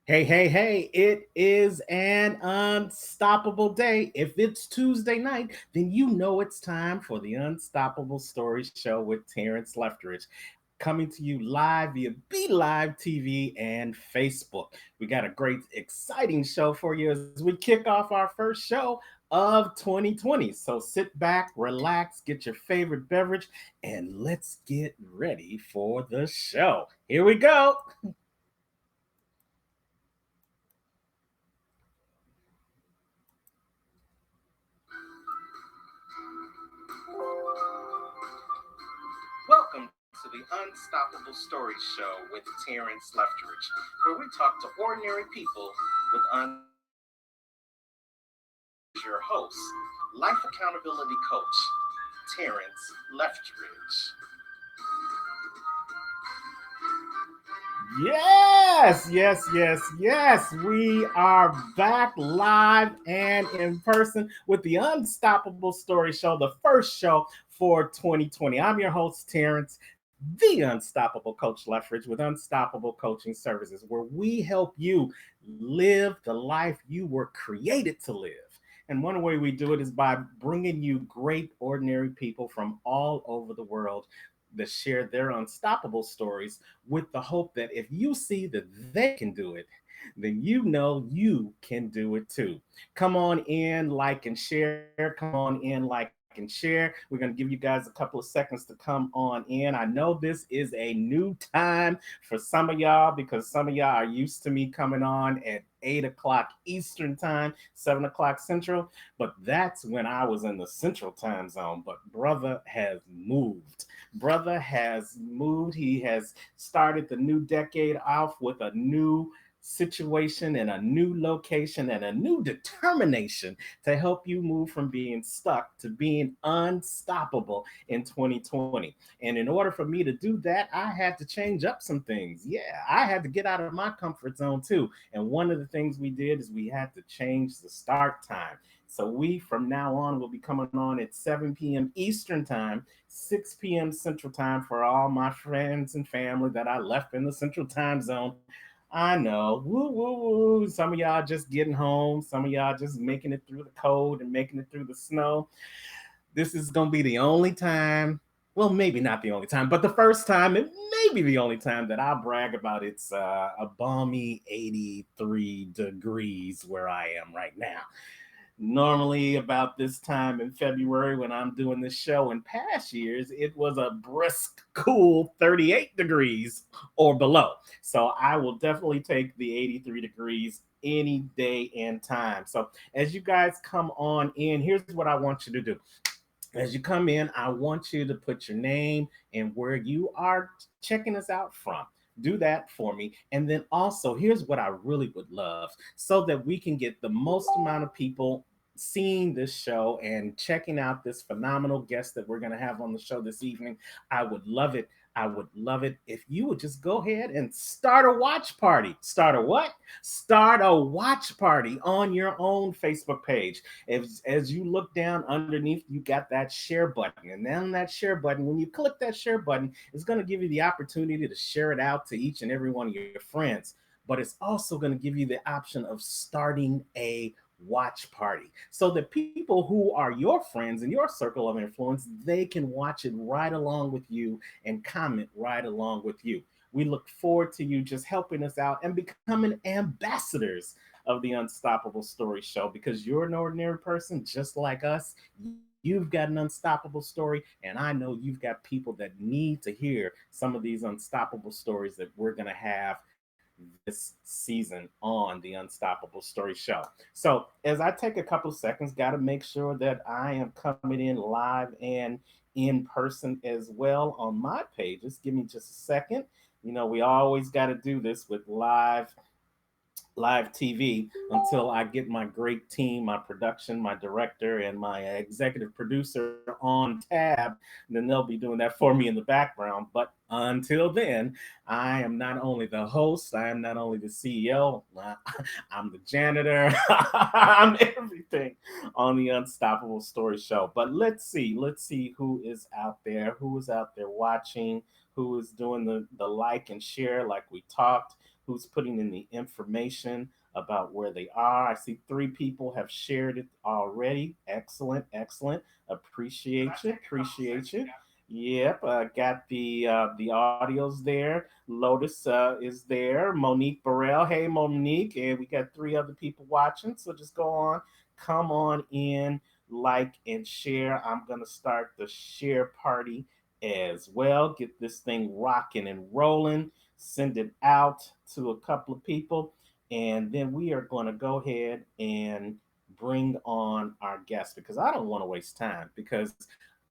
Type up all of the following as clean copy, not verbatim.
Hey, hey, hey, it is an unstoppable day. If it's Tuesday night, then you know it's time for the Unstoppable Stories Show with Terrence Leftridge. Coming to you live via Be Live TV and Facebook. We got a great, exciting show for you as we kick off our first show of 2020. So sit back, relax, get your favorite beverage, and let's get ready for the show. Here we go. Welcome to the Unstoppable Stories Show with Terrence Leftridge, where we talk to ordinary people with unstoppable stories. Here's your host, life accountability coach, Terrence Leftridge. Yes, yes, yes, yes. We are back live and in person with the Unstoppable Story Show, the first show for 2020. I'm your host, Terrence, the Unstoppable Coach Leffridge with Unstoppable Coaching Services, where we help you live the life you were created to live. And one way we do it is by bringing you great, ordinary people from all over the world that share their unstoppable stories with the hope that if you see that they can do it, then you know you can do it too. Come on in, like and share. Come on in, like and share. We're going to give you guys a couple of seconds to come on in. I know this is a new time for some of y'all because some of y'all are used to me coming on at 8 o'clock Eastern time, 7 o'clock Central, but that's when I was in the Central time zone. But brother has moved. Brother has moved. He has started the new decade off with a new situation and a new location and a new determination to help you move from being stuck to being unstoppable in 2020. And in order for me to do that, I had to change up some things. Yeah, I had to get out of my comfort zone too. And one of the things we did is we had to change the start time. So we from now on will be coming on at 7 p.m. Eastern time, 6 p.m. Central time for all my friends and family that I left in the Central time zone. I know, woo, woo, woo. Some of y'all just getting home. Some of y'all just making it through the cold and making it through the snow. This is going to be the only time, well, maybe not the only time, but the first time, and maybe the only time that I'll brag about it's a balmy 83 degrees where I am right now. Normally, about this time in February, when I'm doing this show in past years, it was a brisk, cool 38 degrees or below. So I will definitely take the 83 degrees any day and time. So as you guys come on in, here's what I want you to do. As you come in, I want you to put your name and where you are checking us out from. Do that for me. And then also, here's what I really would love so that we can get the most amount of people seeing this show and checking out this phenomenal guest that we're going to have on the show this evening. I would love it. I would love it if you would just go ahead and start a watch party. Start a what? Start a watch party on your own Facebook page. As you look down underneath, you got that share button. And then that share button, when you click that share button, it's going to give you the opportunity to share it out to each and every one of your friends. But it's also going to give you the option of starting a watch party so that people who are your friends in your circle of influence, they can watch it right along with you and comment right along with you. We look forward to you just helping us out and becoming ambassadors of the Unstoppable Story Show because you're an ordinary person just like us. You've got an unstoppable story, and I know you've got people that need to hear some of these unstoppable stories that we're going to have this season on the Unstoppable Story Show. So, as I take a couple of seconds, got to make sure that I am coming in live and in person as well on my pages. Give me just a second. You know, we always got to do this with live TV until I get my great team, my production, my director, and my executive producer on tab. Then they'll be doing that for me in the background. But until then, I am not only the host, I am not only the CEO, I'm the janitor, I'm everything on the Unstoppable Story Show. But let's see who is out there watching, who is doing the like and share like we talked. who's putting in the information about where they are. I see three people have shared it already. Excellent, excellent. Appreciate you. Appreciate you. Yep, got the audios there. Lotus is there. Monique Burrell. Hey, Monique, and we got three other people watching. So just go on, come on in, like and share. I'm gonna start the share party as well. Get this thing rocking and rolling. Send it out to a couple of people, and then we are going to go ahead and bring on our guests because I don't want to waste time because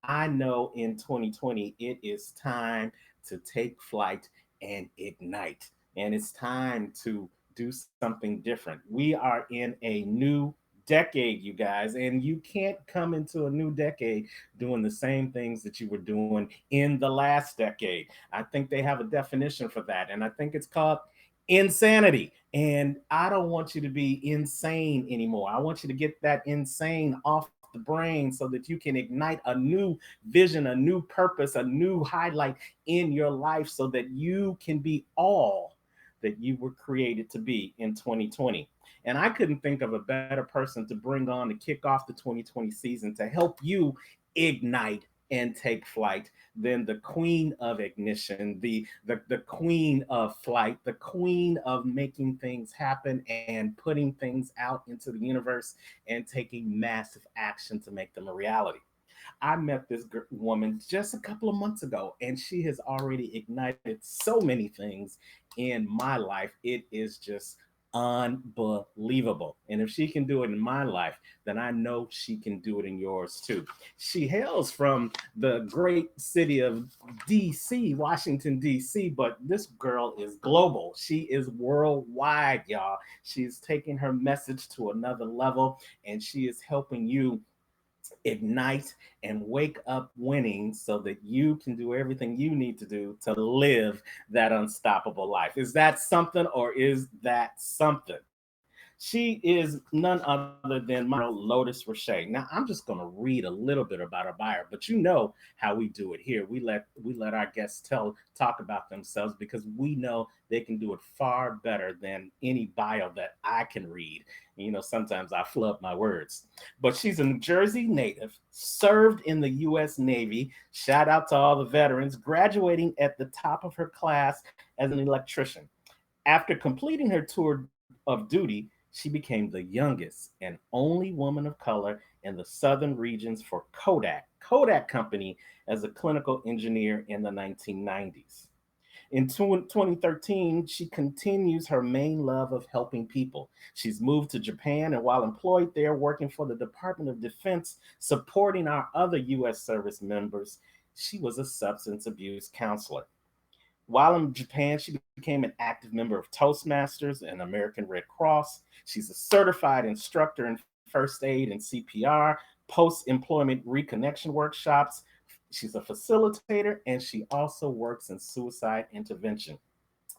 I know in 2020 it is time to take flight and ignite. And it's time to do something different. We are in a new decade, you guys, and you can't come into a new decade doing the same things that you were doing in the last decade. I think they have a definition for that, and I think it's called insanity. And I don't want you to be insane anymore. I want you to get that insane off the brain so that you can ignite a new vision, a new purpose, a new highlight in your life so that you can be all that you were created to be in 2020. And I couldn't think of a better person to bring on to kick off the 2020 season to help you ignite and take flight than the queen of ignition, the queen of flight, the queen of making things happen and putting things out into the universe and taking massive action to make them a reality. I met this woman just a couple of months ago, and she has already ignited so many things in my life. It is just unbelievable. And if she can do it in my life, then I know she can do it in yours too. She hails from the great city of DC, Washington, DC, but this girl is global. She is worldwide, y'all. She's taking her message to another level, and she is helping you ignite and wake up winning so that you can do everything you need to do to live that unstoppable life. Is that something or is that something? She is none other than my girl Lotus Riche. Now I'm just going to read a little bit about her bio, but you know how we do it here. We let our guests talk about themselves because we know they can do it far better than any bio that I can read. Sometimes I flub my words. But she's a New Jersey native, served in the US Navy. Shout out to all the veterans, graduating at the top of her class as an electrician. After completing her tour of duty, she became the youngest and only woman of color in the southern regions for Kodak Company as a clinical engineer in the 1990s. In 2013, she continues her main love of helping people. She's moved to Japan, and while employed there, working for the Department of Defense, supporting our other U.S. service members, she was a substance abuse counselor. While in Japan, she became an active member of Toastmasters and American Red Cross. She's a certified instructor in first aid and CPR, post employment reconnection workshops. She's a facilitator, and she also works in suicide intervention.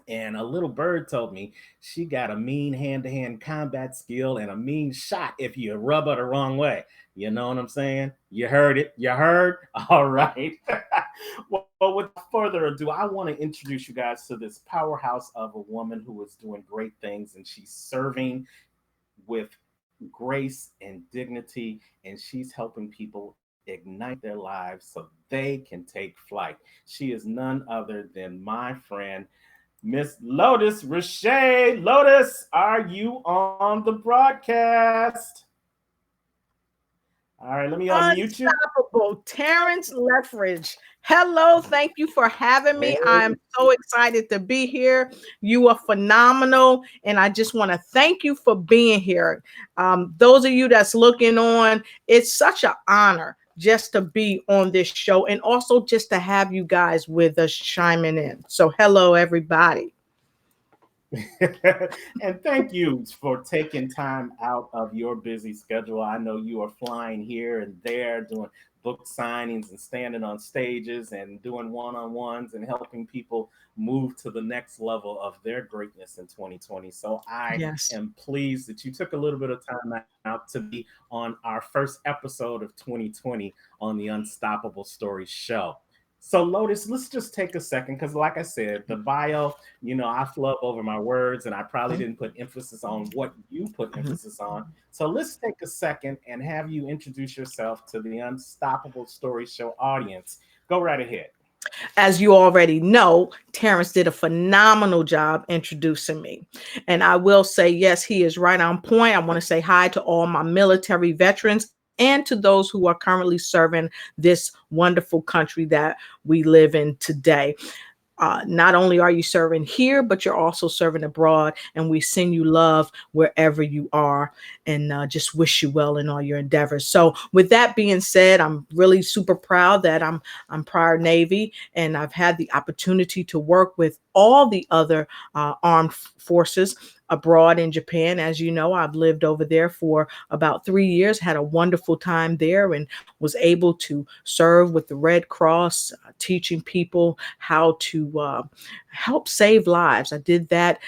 And a little bird told me she got a mean hand to hand combat skill and a mean shot if you rub her the wrong way. You know what I'm saying? You heard it. You heard? All right. Well, without further ado, I want to introduce you guys to this powerhouse of a woman who is doing great things and she's serving with grace and dignity, and she's helping people ignite their lives so they can take flight. She is none other than my friend, Miss Lotus Riche. Lotus, are you on the broadcast? All right, let me unmute you. Unstoppable Terrence Lethbridge. Hello, thank you for having me. I'm Hey. so excited to be here. You are phenomenal, and I just want to thank you for being here. Those of you that's looking on, it's such an honor just to be on this show and also just to have you guys with us chiming in. So, hello, everybody. And thank you for taking time out of your busy schedule. I know you are flying here and there, doing book signings and standing on stages and doing one on ones and helping people move to the next level of their greatness in 2020. So I Yes. am pleased that you took a little bit of time out to be on our first episode of 2020 on the Unstoppable Stories show. So, Lotus, let's just take a second because, like I said, the bio, I flub over my words and I probably Mhm, didn't put emphasis on what you put mhm. emphasis on. So, let's take a second and have you introduce yourself to the Unstoppable Story Show audience. Go right ahead. As you already know, Terrence did a phenomenal job introducing me. And I will say, yes, he is right on point. I want to say hi to all my military veterans and to those who are currently serving this wonderful country that we live in today. Not only are you serving here, but you're also serving abroad. And we send you love wherever you are and just wish you well in all your endeavors. So, with that being said, I'm really super proud that I'm prior Navy and I've had the opportunity to work with all the other armed forces abroad in Japan. As you know, I've lived over there for about 3 years, had a wonderful time there, and was able to serve with the Red Cross, teaching people how to help save lives. I did that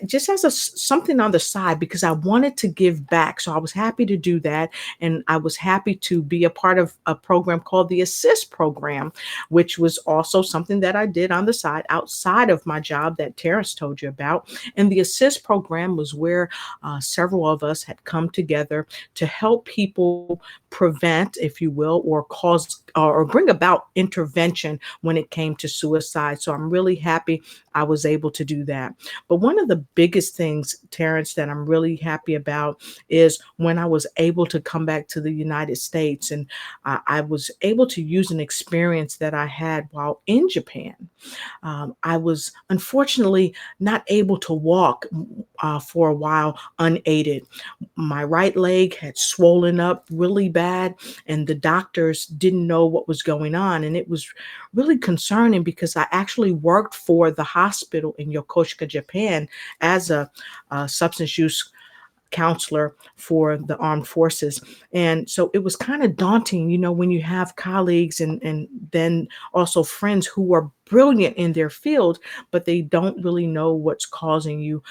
just as something on the side because I wanted to give back. So I was happy to do that. And I was happy to be a part of a program called the Assist Program, which was also something that I did on the side outside of my job that Terrence told you about. And the Assist Program was where several of us had come together to help people prevent, if you will, or cause or bring about intervention when it came to suicide. So I'm really happy I was able to do that. But one of the biggest things, Terrence, that I'm really happy about is when I was able to come back to the United States and I was able to use an experience that I had while in Japan. I was unfortunately not able to walk for a while unaided. My right leg had swollen up really bad, and the doctors didn't know what was going on. And it was really concerning because I actually worked for the hospital in Yokosuka, Japan, as a substance use counselor for the armed forces. And so it was kind of daunting, when you have colleagues and then also friends who are brilliant in their field, but they don't really know what's causing you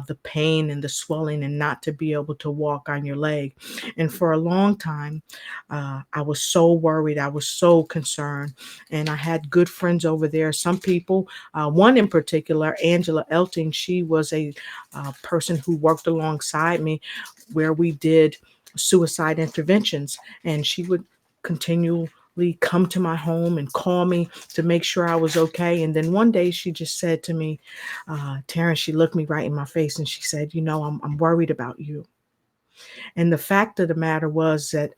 the pain and the swelling and not to be able to walk on your leg. And for a long time, I was so worried. I was so concerned. And I had good friends over there. Some people, one in particular, Angela Elting, she was a person who worked alongside me where we did suicide interventions. And she would continually come to my home and call me to make sure I was okay. And then one day she just said to me, Terrence, she looked me right in my face and she said, I'm worried about you. And the fact of the matter was that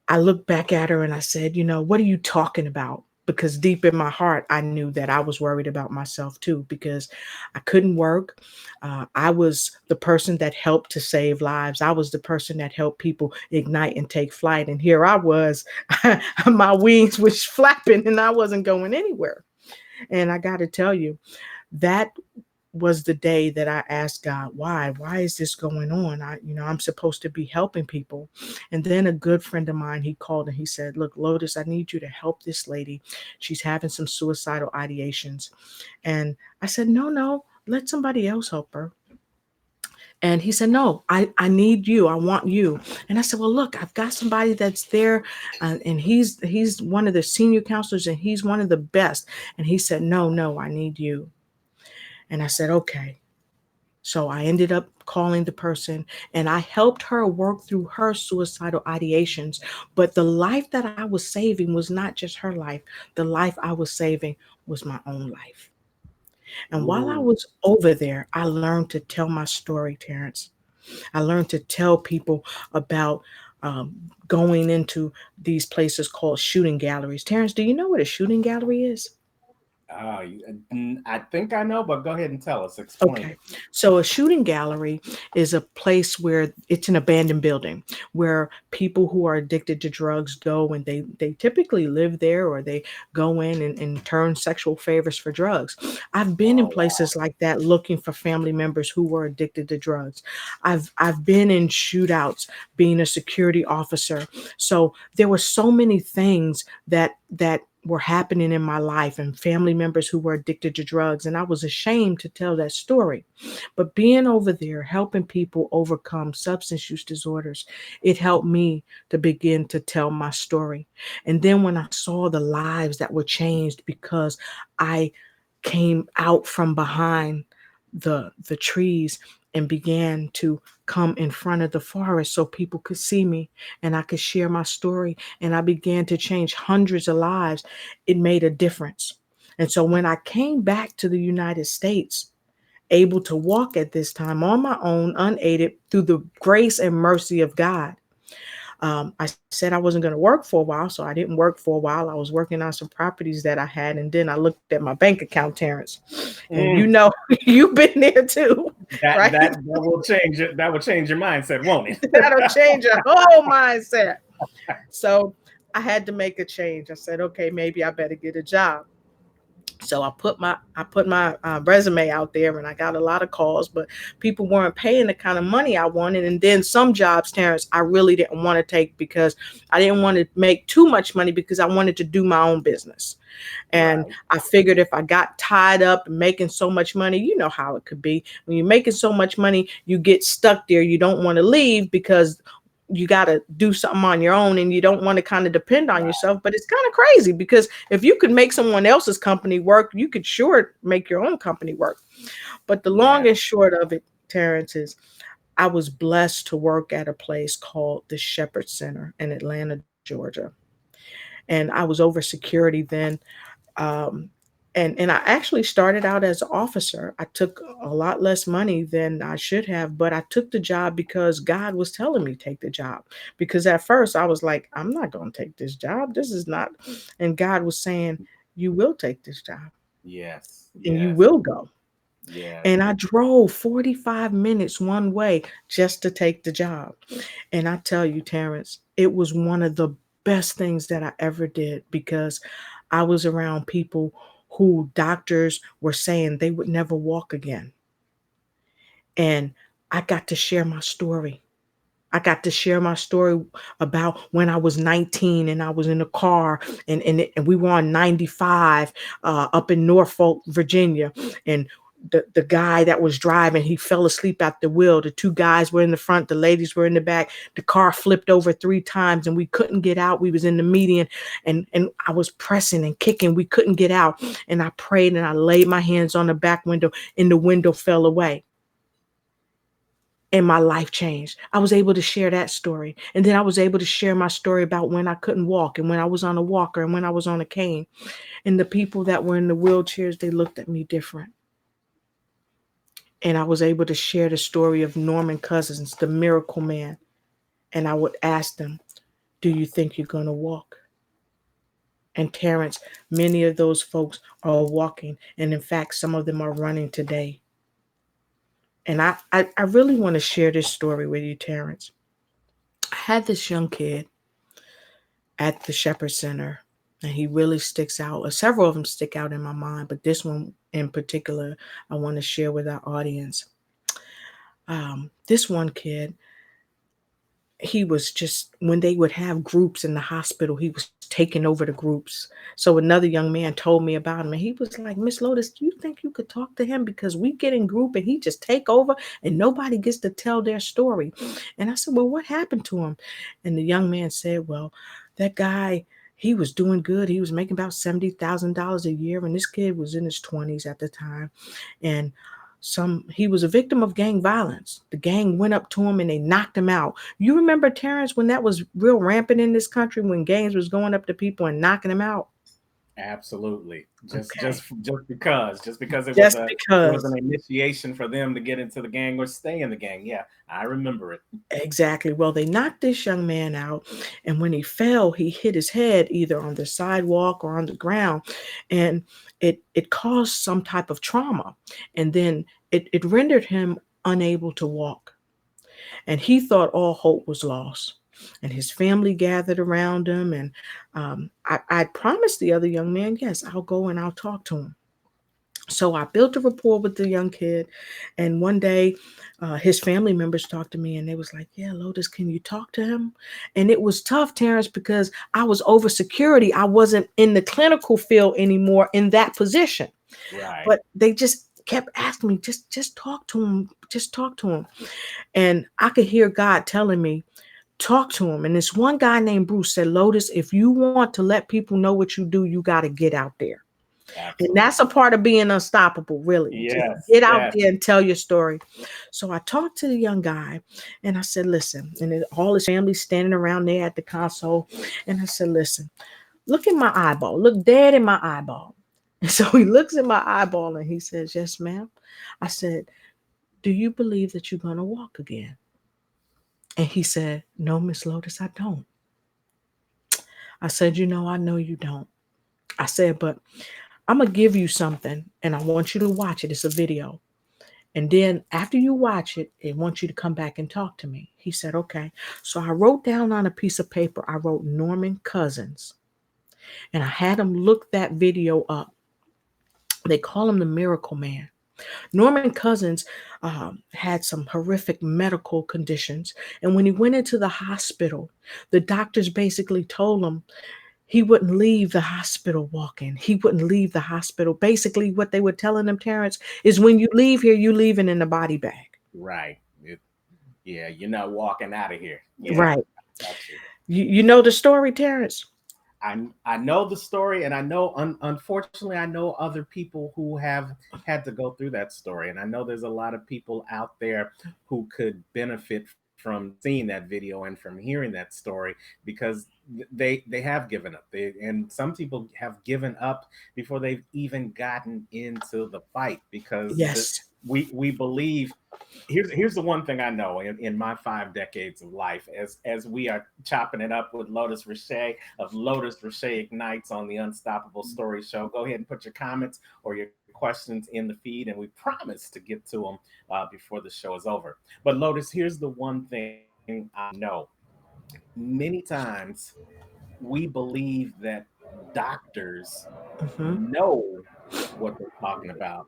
I looked back at her and I said, what are you talking about? Because deep in my heart, I knew that I was worried about myself too, because I couldn't work. I was the person that helped to save lives. I was the person that helped people ignite and take flight. And here I was, my wings was flapping and I wasn't going anywhere. And I got to tell you, that was the day that I asked God, why is this going on? I'm supposed to be helping people. And then a good friend of mine, he called and he said, look, Lotus, I need you to help this lady. She's having some suicidal ideations. And I said, no, let somebody else help her. And he said, no, I need you. I want you. And I said, well, look, I've got somebody that's there. And he's one of the senior counselors and he's one of the best. And he said, no, I need you. And I said, okay. So I ended up calling the person and I helped her work through her suicidal ideations. But the life that I was saving was not just her life, the life I was saving was my own life. And while I Ooh. was over there, I learned to tell my story, Terrence. I learned to tell people about going into these places called shooting galleries. Terrence, do you know what a shooting gallery is? I think I know, but go ahead and tell us. Explain Okay. it. So a shooting gallery is a place where it's an abandoned building where people who are addicted to drugs go and they typically live there or they go in and turn sexual favors for drugs. I've been in Oh, wow. places like that looking for family members who were addicted to drugs. I've been in shootouts being a security officer. So there were so many things that were happening in my life and family members who were addicted to drugs. And I was ashamed to tell that story. But being over there, helping people overcome substance use disorders, it helped me to begin to tell my story. And then when I saw the lives that were changed because I came out from behind the trees and began to come in front of the forest so people could see me and I could share my story, and I began to change hundreds of lives, it made a difference. And so when I came back to the United States, able to walk at this time on my own, unaided through the grace and mercy of God. I said I wasn't going to work for a while, so I didn't work for a while. I was working on some properties that I had, and then I looked at my bank account, Terrence, and you Mm. know, you've been there too, That right? that that will change it. That will change your mindset, won't it? That'll change your whole mindset. So I had to make a change. I said, okay, maybe I better get a job. So I put my resume out there, and I got a lot of calls, but people weren't paying the kind of money I wanted. And then some jobs, Terrence, I really didn't want to take because I didn't want to make too much money because I wanted to do my own business. And Right. I figured if I got tied up and making so much money, you know how it could be. When you're making so much money, you get stuck there. You don't want to leave because you got to do something on your own and you don't want to kind of depend on Right. yourself. But it's kind of crazy because if you could make someone else's company work, you could sure make your own company work. But the long Yeah. and short of it, Terrence, is I was blessed to work at a place called the Shepherd Center in Atlanta, Georgia. And I was over security then. Um, and I actually started out as an officer. I took a lot less money than I should have, but I took the job because God was telling me take the job. Because at first I was like, I'm not going to take this job. This is not. And God was saying, you will take this job Yes. and you Yes. will go. Yes. And I drove 45 minutes one way just to take the job. And I tell you, Terrence, it was one of the best things that I ever did because I was around people who doctors were saying they would never walk again. And I got to share my story. I got to share my story about when I was 19 and I was in a car and we were on 95 up in Norfolk, Virginia. And the guy that was driving, he fell asleep at the wheel. The two guys were in the front, the ladies were in the back. The car flipped over 3 times and we couldn't get out. We was in the median and I was pressing and kicking. We couldn't get out. And I prayed and I laid my hands on the back window and the window fell away and my life changed. I was able to share that story. And then I was able to share my story about when I couldn't walk and when I was on a walker and when I was on a cane. And the people that were in the wheelchairs, they looked at me different. And I was able to share the story of Norman Cousins, the miracle man. And I would ask them, do you think you're going to walk? And Terrence, many of those folks are walking. And in fact, some of them are running today. And I really want to share this story with you, Terrence. I had this young kid at the Shepherd Center, and he really sticks out. Several of them stick out in my mind, but this one in particular, I want to share with our audience. This one kid, he was just when they would have groups in the hospital, he was taking over the groups. So another young man told me about him, and he was like, Miss Lotus, do you think you could talk to him because we get in group and he just take over and nobody gets to tell their story? And I said, well, what happened to him? And the young man said, well, that guy, he was doing good. He was making about $70,000 a year, and this kid was in his 20s at the time. And he was a victim of gang violence. The gang went up to him and they knocked him out. You remember, Terrence, when that was real rampant in this country, when gangs was going up to people and knocking them out? Absolutely. Okay. Just because Just it was because. an initiation for them to get into the gang or stay in the gang. Yeah, I remember it. Exactly. Well, they knocked this young man out, and when he fell, he hit his head either on the sidewalk or on the ground, and it caused some type of trauma, and then it rendered him unable to walk. And he thought all hope was lost. And his family gathered around him. And I promised the other young man, yes, I'll go and I'll talk to him. So I built a rapport with the young kid, and one day, his family members talked to me, and they was like, "Yeah, Lotus, can you talk to him?" And it was tough, Terrence, because I was over security. I wasn't in the clinical field anymore in that position, Right. but they just kept asking me, just talk to him, just talk to him. And I could hear God telling me, talk to him. And this one guy named Bruce said, Lotus, if you want to let people know what you do, you got to get out there. And that's a Absolutely. part of being unstoppable, really. Just Yes. get out Yes. there and tell your story. So I talked to the young guy and I said, listen, and then all his family standing around there at the console. And I said, listen, look in my eyeball, look dead in my eyeball. And so he looks in my eyeball and he says, yes, ma'am. I said, do you believe that you're going to walk again? And he said, no, Miss Lotus, I don't. I said, I know you don't. I said, but I'm going to give you something and I want you to watch it. It's a video. And then after you watch it, I want you to come back and talk to me. He said, okay. So I wrote down on a piece of paper, I wrote Norman Cousins, and I had him look that video up. They call him the Miracle Man. Norman Cousins had some horrific medical conditions. And when he went into the hospital, the doctors basically told him he wouldn't leave the hospital walking. He wouldn't leave the hospital. Basically, what they were telling him, Terrence, is when you leave here, you leaving in a body bag. Right. Yeah, you're not walking out of here. Yeah, Right. got you. You know the story, Terrence? I know the story, and I know unfortunately I know other people who have had to go through that story, and I know there's a lot of people out there who could benefit from seeing that video and from hearing that story because they have given up. And some people have given up before they've even gotten into the fight because Yes. we believe. Here's the one thing I know in my 5 decades of life, as we are chopping it up with Lotus Riche of Lotus Riche Ignites on the Unstoppable Story Show. Go ahead and put your comments or your questions in the feed, and we promise to get to them before the show is over. But Lotus, here's the one thing I know: many times we believe that doctors Hmm. know what they're talking about,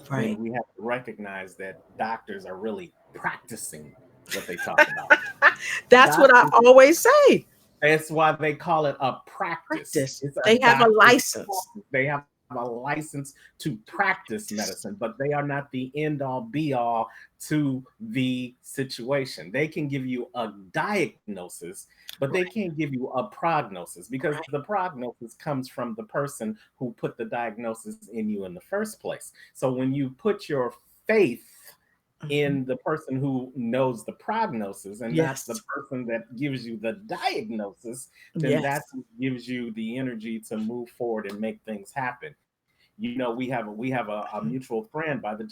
when Right. we have to recognize that doctors are really practicing what they talk about. That's what I Doctors, always say. that's why they call it a practice. Practice. It's a They have a doctor's license. practice. They have a license to practice medicine, but they are not the end all be all to the situation. They can give you a diagnosis, but they Right. can't give you a prognosis because the Right. prognosis comes from the person who put the diagnosis in you in the first place. So when you put your faith Hmm. in the person who knows the prognosis and not the Yes. person that gives you the diagnosis, then Yes. that's what gives you the energy to move forward and make things happen. We have a Mhm. mutual friend by the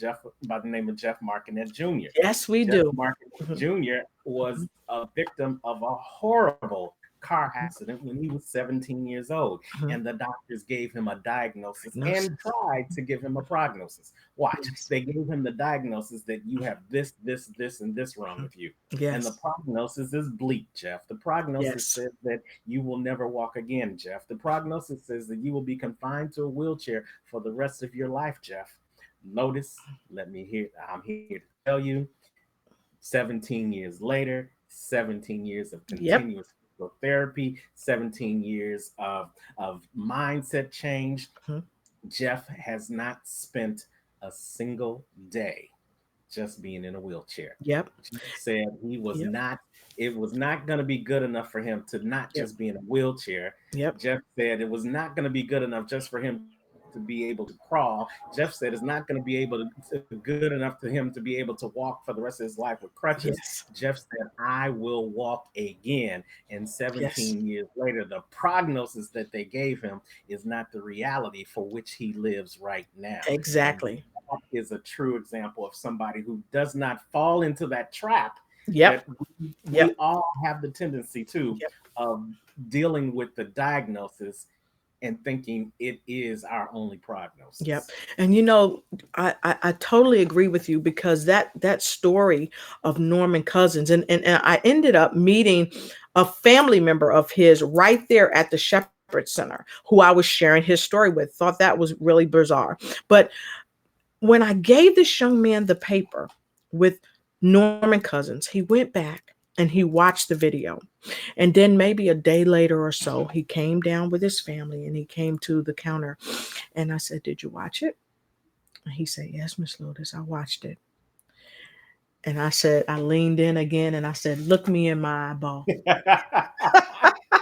name of Jeff Markinet Jr. Yes, we Jeff do. Markinet Mhm. Jr. was Mhm. a victim of a horrible car accident when he was 17 years old, Mhm. and the doctors gave him a diagnosis and Diagnosis. tried to give him a prognosis. Watch, Yes. they gave him the diagnosis that you have this, and this wrong Mhm. with you. And the Yes. prognosis is bleak, Jeff. The prognosis Yes. says that you will never walk again, Jeff. The prognosis says that you will be confined to a wheelchair for the rest of your life, Jeff. Notice, I'm here to tell you, 17 years later, 17 years of Yep. continuous therapy, 17 years of mindset change, Mhm. Jeff has not spent a single day just being in a wheelchair. Yep. Jeff said Yep. it was not going to be good enough for him to not Yep. just be in a wheelchair. Yep. Jeff said it was not going to be good enough just for him to be able to crawl. Jeff said it's not going to be able to good enough to him to be able to walk for the rest of his life with crutches. Yes. Jeff said, I will walk again. And Yes. 17 years later, the prognosis that they gave him is not the reality for which he lives right now. And Exactly. that is a true example of somebody who does not fall into that trap Yep. that we Yep. all have the tendency to, Yep. of dealing with the diagnosis and thinking it is our only Yep. prognosis. And I totally agree with you because that story of Norman Cousins and I ended up meeting a family member of his right there at the Shepherd Center who I was sharing his story with. Thought that was really bizarre. But when I gave this young man the paper with Norman Cousins, he went back and he watched the video. And then maybe a day later or so, he came down with his family and he came to the counter. And I said, "Did you watch it?" And he said, "Yes, Miss Lotus, I watched it." And I said, I leaned in again and I said, "Look me in my eyeball."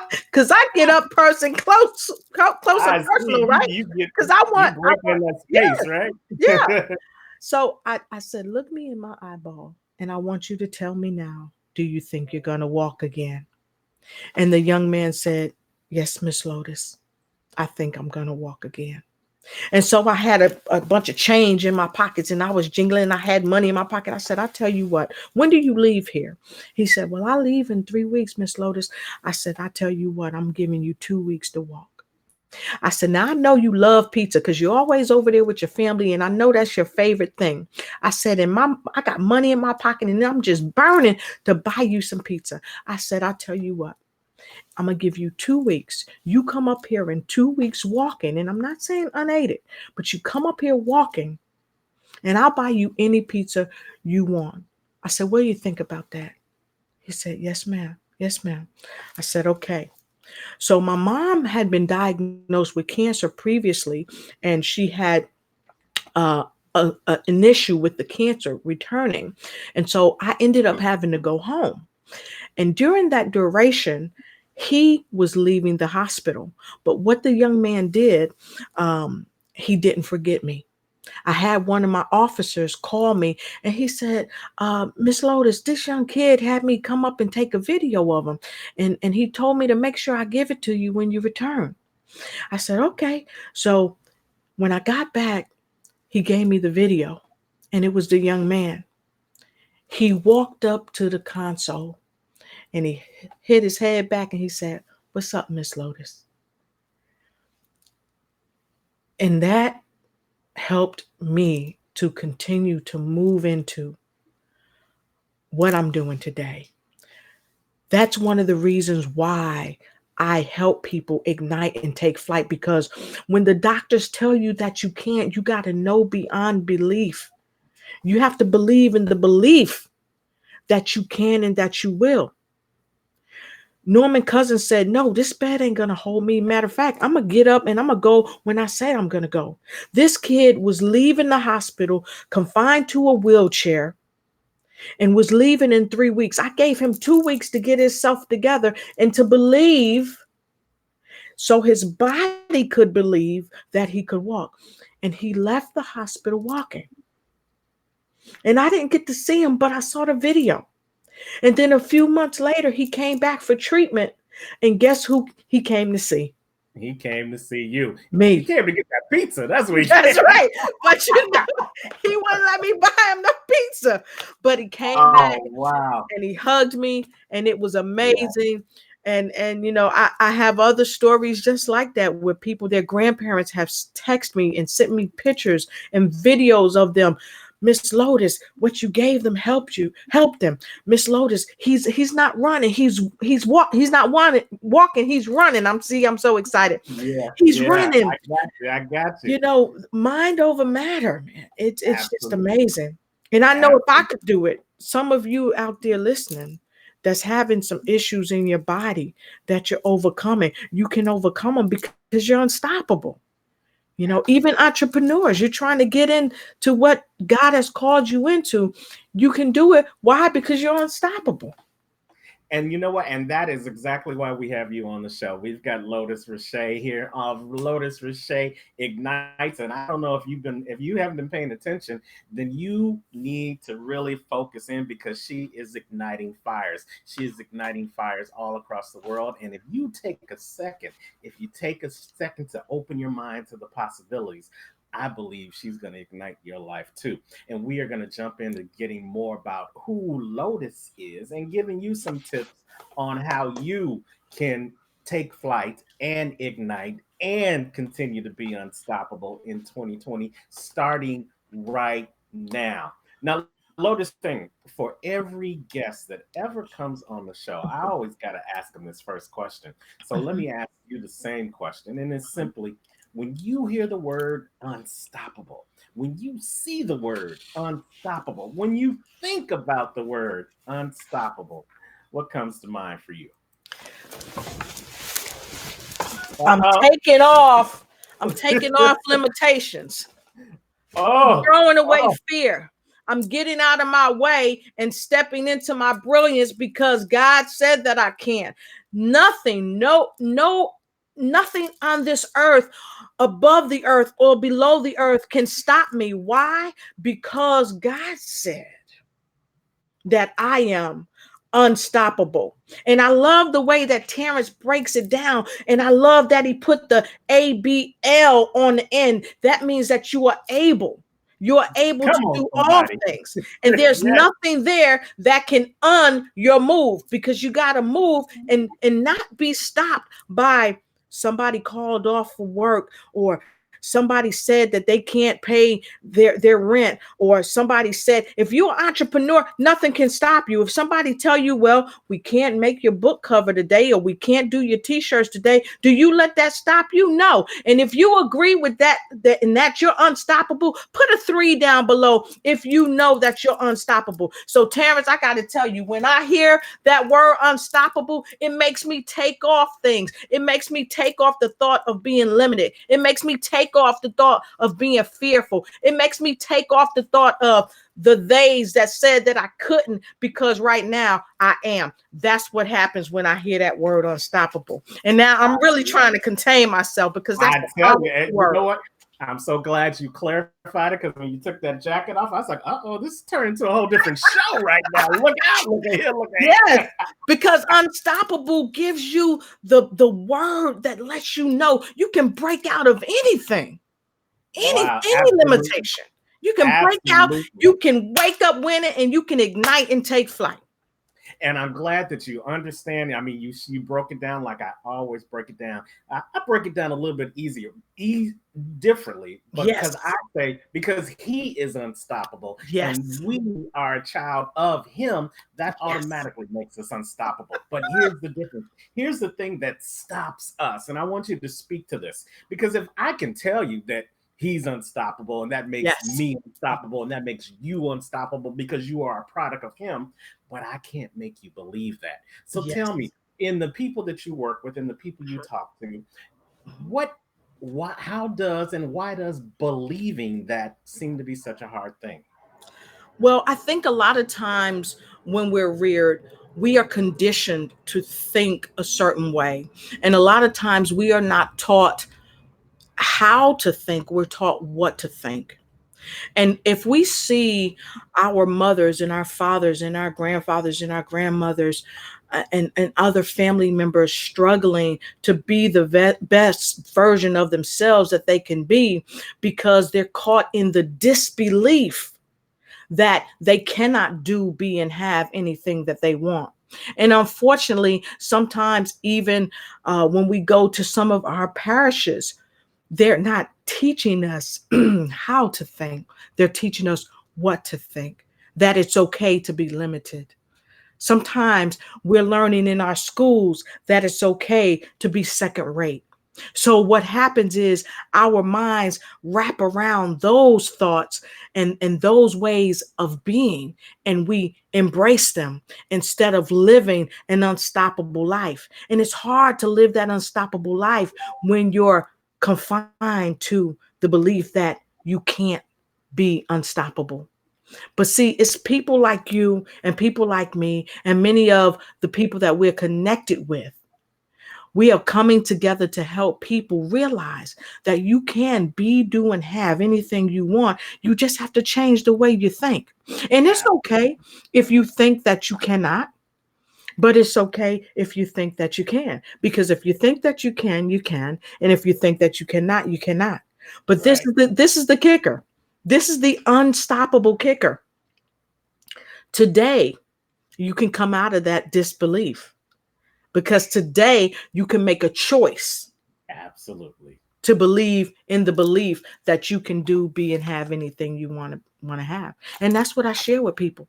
Because I get up person close and I see personal, right? Because you I break in want, that yeah, space, right? yeah. So I said, "Look me in my eyeball, and I want you to tell me now, do you think you're going to walk again?" And the young man said, "Yes, Miss Lotus, I think I'm going to walk again." And so I had a bunch of change in my pockets and I was jingling. I had money in my pocket. I said, "I'll tell you what, when do you leave here?" He said, "Well, I leave in 3 weeks, Miss Lotus." I said, "I tell you what, I'm giving you 2 weeks to walk." I said, "Now I know you love pizza because you're always over there with your family, and I know that's your favorite thing." I said, "And I got money in my pocket, and I'm just burning to buy you some pizza." I said, "I'll tell you what, I'm gonna give you 2 weeks. You come up here in 2 weeks walking, and I'm not saying unaided, but you come up here walking, and I'll buy you any pizza you want." I said, "What do you think about that?" He said, "Yes, ma'am. Yes, ma'am." I said, "Okay." So my mom had been diagnosed with cancer previously, and she had uh, an issue with the cancer returning, and so I ended up having to go home. And during that duration, he was leaving the hospital. But what the young man did, he didn't forget me. I had one of my officers call me and he said, "Miss Lotus, this young kid had me come up and take a video of him. And he told me to make sure I give it to you when you return." I said, "Okay." So when I got back, he gave me the video and it was the young man. He walked up to the console and he hit his head back and he said, "What's up, Miss Lotus?" And that helped me to continue to move into what I'm doing today. That's one of the reasons why I help people ignite and take flight, because when the doctors tell you that you can't, you got to know beyond belief. You have to believe in the belief that you can and that you will. Norman Cousins said, "No, this bed ain't gonna hold me. Matter of fact, I'm gonna get up and I'm gonna go when I say I'm gonna go." This kid was leaving the hospital confined to a wheelchair and was leaving in 3 weeks. I gave him 2 weeks to get himself together and to believe, so his body could believe that he could walk. And he left the hospital walking. And I didn't get to see him, but I saw the video. And then a few months later, he came back for treatment. And guess who he came to see? He came to see you. He Me. came to get that pizza. That's what he That's came. right. But you know, he wouldn't let me buy him the pizza. But he came back Oh, wow. and he hugged me and it was Yeah. amazing. And you know, I have other stories just like that where people, their grandparents have texted me and sent me pictures and videos of them. "Miss Lotus, what you gave them helped them. Miss Lotus, he's not running, he's not walking, he's running." I'm so excited. Yeah. He's Yeah. I running. got you. I got you. You know, mind over matter, man. It's just Absolutely. amazing. And I know if I Absolutely. could do it, some of you out there listening that's having some issues in your body that you're overcoming, you can overcome them because you're unstoppable. You know, even entrepreneurs, you're trying to get into what God has called you into, you can do it. Why? Because you're unstoppable. And you know what? And that is exactly why we have you on the show. We've got Lotus Riche here. Lotus Riche ignites, and I don't know if you haven't been paying attention, then you need to really focus in because she is igniting fires. She is igniting fires all across the world. And if you take a second, if you take a second to open your mind to the possibilities, I believe she's going to ignite your life too. And we are going to jump into getting more about who Lotus is and giving you some tips on how you can take flight and ignite and continue to be unstoppable in 2020, starting right now. Now, Lotus thing, for every guest that ever comes on the show, I always got to ask them this first question. So let me Mhm. ask you the same question, and it's simply, When you hear the word unstoppable, when you see the word unstoppable, when you think about the word unstoppable, what comes to mind for you? I'm Uh-oh. taking off. I'm taking off limitations. I'm Oh, throwing away oh, fear. I'm getting out of my way and stepping into my brilliance because God said that I can. Nothing, nothing on this earth, above the earth or below the earth, can stop me. Why? Because God said that I am unstoppable. And I love the way that Terrence breaks it down. And I love that he put the ABL on the end. That means that you are able. You are able come to on, do all somebody. things. And there's Yes, nothing there that can your move, because you got to move and not be stopped by somebody called off for work, or somebody said that they can't pay their rent, or somebody said, if you're an entrepreneur, nothing can stop you. If somebody tell you, well, we can't make your book cover today, or we can't do your t-shirts today, do you let that stop you? No. And if you agree with that and that you're unstoppable, put a 3 down below if you know that you're unstoppable. So Terrence, I got to tell you, when I hear that word unstoppable, it makes me take off things. It makes me take off the thought of being limited. It makes me take off the thought of being fearful. It makes me take off the thought of the days that said that I couldn't, because right now I am. That's what happens when I hear that word unstoppable. And now I'm really trying to contain myself, because that's I a tell powerful you, and you word. know what? I'm so glad you clarified it, because when you took that jacket off, I was like, "Uh-oh, this turned into a whole different show right now. Look out! Look at here! Look at Yes, here!" because unstoppable gives you the word that lets you know you can break out of anything, Wow, any absolutely, limitation. You can break out, absolutely. you can wake up winning, and you can ignite and take flight. And I'm glad that you understand. I mean, you broke it down like I always break it down. I break it down a little bit easier, differently, but Yes, because I say, because he is unstoppable and yes, we are a child of him, that yes, automatically makes us unstoppable. But here's the difference. Here's the thing that stops us, and I want you to speak to this, because if I can tell you that he's unstoppable and that makes yes, me unstoppable and that makes you unstoppable because you are a product of him, but I can't make you believe that. So tell me, yes. in the people that you work with, in the people you talk to, what, how does and why does believing that seem to be such a hard thing? Well, I think a lot of times when we're reared, we are conditioned to think a certain way. And a lot of times we are not taught how to think, we're taught what to think. And if we see our mothers and our fathers and our grandfathers and our grandmothers, and other family members struggling to be the best version of themselves that they can be, because they're caught in the disbelief that they cannot do, be, and have anything that they want. And unfortunately, sometimes even when we go to some of our parishes, they're not teaching us how to think. They're teaching us what to think, that it's okay to be limited. Sometimes we're learning in our schools that it's okay to be second rate. So what happens is our minds wrap around those thoughts and those ways of being, and we embrace them instead of living an unstoppable life. And it's hard to live that unstoppable life when you're confined to the belief that you can't be unstoppable. But see, it's people like you and people like me and many of the people that we're connected with. We are coming together to help people realize that you can be, do, and have anything you want. You just have to change the way you think. And it's okay if you think that you cannot, but it's okay if you think that you can. Because if you think that you can, you can. And if you think that you cannot, you cannot. But this Right. is the kicker. This is the unstoppable kicker. Today, you can come out of that disbelief, because today you can make a choice Absolutely. to believe in the belief that you can do, be, and have anything you want to have. And that's what I share with people.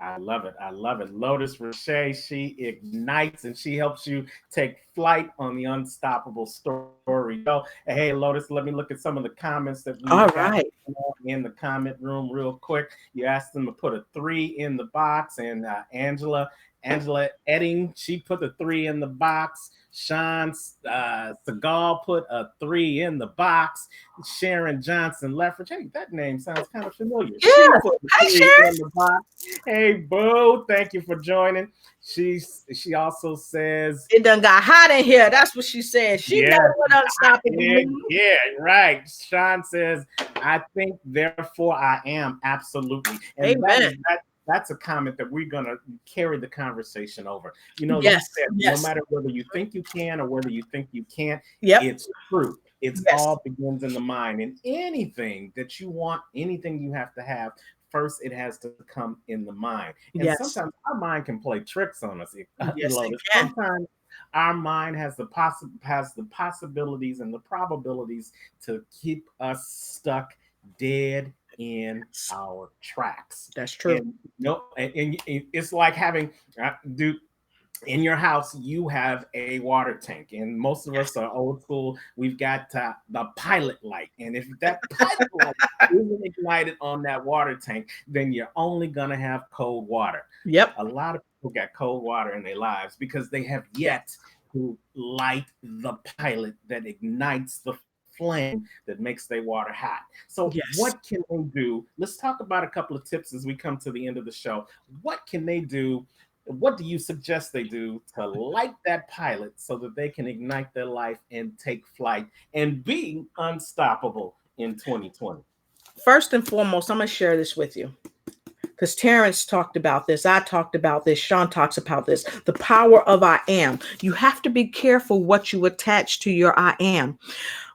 I love it. I love it. Lotus Riche, she ignites and she helps you take flight on the Unstoppable Story Show. Hey, Lotus, let me look at some of the comments that we've All got right. in the comment room real quick. You asked them to put a 3 in the box, and Angela Edding, she put the 3 in the box. Sean Seagal put a 3 in the box. Sharon Johnson Leffridge. Hey, that name sounds kind of familiar. She Yes. put Hey, a 3 Sharon. in the box. Hey, Boo, thank you for joining. She also says, It done got hot in here. That's what she said. She know yes, what unstoppable yeah, means. yeah, right. Sean says, I think, therefore I am. Absolutely. And Amen. that's a comment that we're gonna carry the conversation over. You Yes. said no Yes. matter whether you think you can or whether you think you can't, Yep. it's true. It's Yes. all begins in the mind. And anything that you want, anything you have to have, first it has to come in the mind. And Yes. sometimes our mind can play tricks on us, Yes, it Lotus. can. Sometimes our mind has the possibilities and the probabilities to keep us stuck dead in our tracks. That's true. And no, and it's like having dude, in your house you have a water tank, and most of us are old school. We've got the pilot light, and if that pilot light isn't ignited on that water tank, then you're only going to have cold water. Yep. A lot of people got cold water in their lives because they have Yep. yet to light the pilot that ignites the flame that makes their water hot. So Yes. what can they do? Let's talk about a couple of tips as we come to the end of the show. What can they do? What do you suggest they do to light that pilot so that they can ignite their life and take flight and be unstoppable in 2020? First and foremost, I'm going to share this with you because Terrence talked about this. I talked about this. Sean talks about this. The power of I am. You have to be careful what you attach to your I am.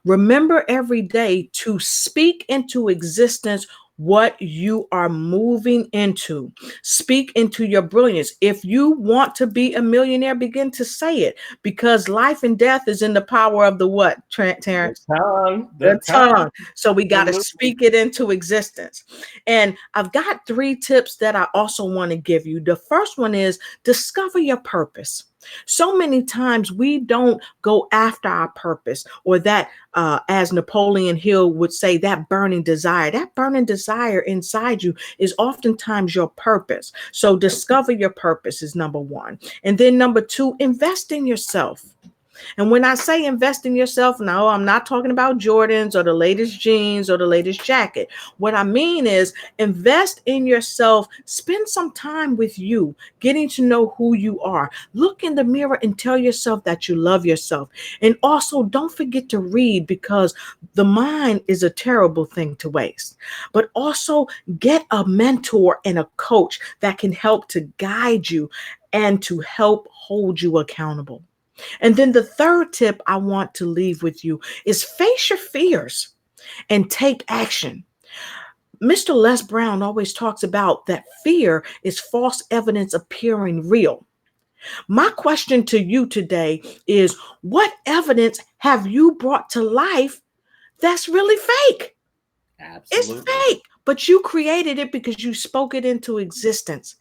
Remember every day to speak into existence what you are moving into. Speak into your brilliance. If you want to be a millionaire, begin to say it, because life and death is in the power of the what, The Terrence? tongue, The the tongue. tongue. So we got to Absolutely. speak it into existence. And I've got 3 tips that I also want to give you. The first one is discover your purpose. So many times we don't go after our purpose, or that, as Napoleon Hill would say, that burning desire. That burning desire inside you is oftentimes your purpose. So discover your purpose is number 1. And then number 2, invest in yourself. And when I say invest in yourself, no, I'm not talking about Jordans or the latest jeans or the latest jacket. What I mean is invest in yourself. Spend some time with you, getting to know who you are. Look in the mirror and tell yourself that you love yourself. And also, don't forget to read, because the mind is a terrible thing to waste. But also, get a mentor and a coach that can help to guide you and to help hold you accountable. And then the third tip I want to leave with you is face your fears and take action. Mr. Les Brown always talks about that fear is false evidence appearing real. My question to you today is, what evidence have you brought to life that's really fake? It's Absolutely. fake, but you created it because you spoke it into existence.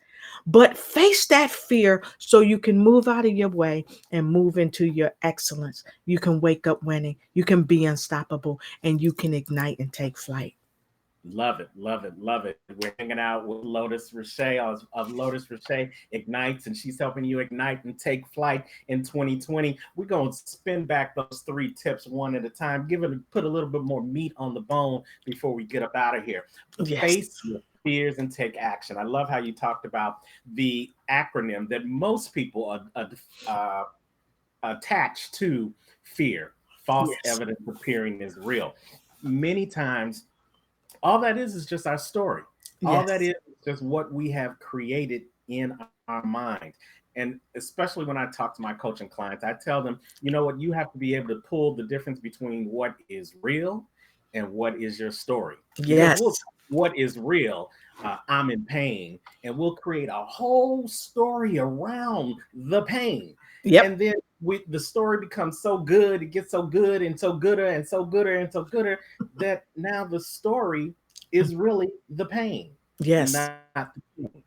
But face that fear so you can move out of your way and move into your excellence. You can wake up winning, you can be unstoppable, and you can ignite and take flight. Love it, love it, love it. We're hanging out with Lotus Riche of Lotus Riche Ignites, and she's helping you ignite and take flight in 2020. We're going to spin back those 3 tips one at a time, put a little bit more meat on the bone before we get up out of here. Yes. Face your fears and take action. I love how you talked about the acronym that most people attach to fear. False Yes. evidence appearing is real. Many times all that is just our story. All that Yes. is just what we have created in our mind. And especially when I talk to my coaching clients, I tell them, you know what, you have to be able to pull the difference between what is real and what is your story. Because Yes. what is real, I'm in pain, and we'll create a whole story around the pain. Yep. And then the story becomes so good, it gets so good and so gooder and so gooder and so gooder that now the story is really the pain, Yes. not the pain.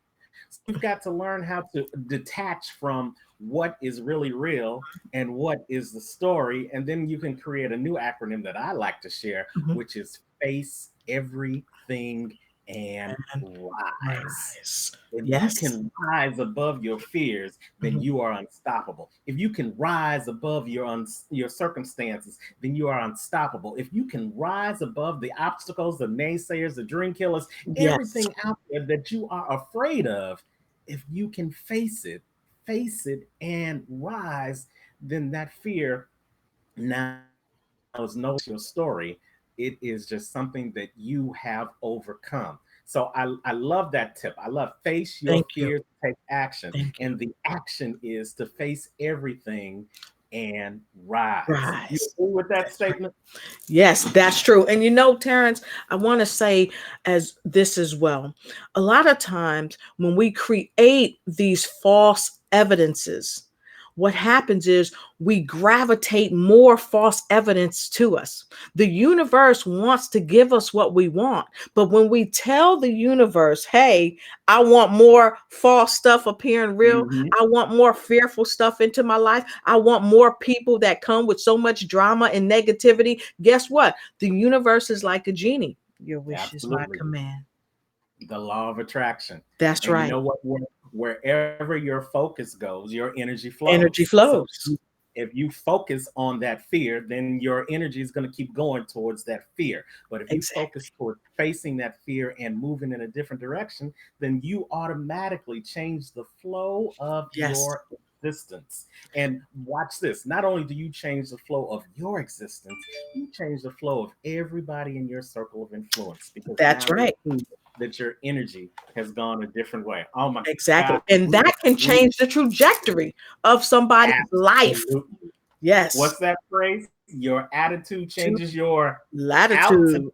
So you've got to learn how to detach from what is really real and what is the story. And then you can create a new acronym that I like to share, Mhm. which is face everything and And rise. rise. If you Yes. can rise above your fears, then Mhm. you are unstoppable. If you can rise above your circumstances, then you are unstoppable. If you can rise above the obstacles, the naysayers, the dream killers, Yes. everything out there that you are afraid of, if you can face it and rise, then that fear now is no longer your story. It is just something that you have overcome. So I love that tip. I love face your Thank you. fears, take action. Thank you. And the action is to face everything and rise. You Rise. agree with that That's right. statement? Yes, that's true. And you know, Terrence, I want to say as this as well. A lot of times when we create these false evidences, what happens is we gravitate more false evidence to us. The universe wants to give us what we want. But when we tell the universe, hey, I want more false stuff appearing real, Hmm. I want more fearful stuff into my life, I want more people that come with so much drama and negativity. Guess what? The universe is like a genie. Your wish is my Absolutely. command. The law of attraction. That's And you right. know what? Wherever your focus goes, your energy Energy flows. So flows. if you focus on that fear, then your energy is going to keep going towards that fear. But if you Exactly. focus toward facing that fear and moving in a different direction, then you automatically change the flow of Yes, your existence. And watch this, not only do you change the flow of your existence, you change the flow of everybody in your circle of influence because that's now they right. see that your energy has gone a different way. Oh my Exactly. God. And that can We change the trajectory of somebody's life. absolutely. Yes. What's that phrase? Your attitude To changes your latitude,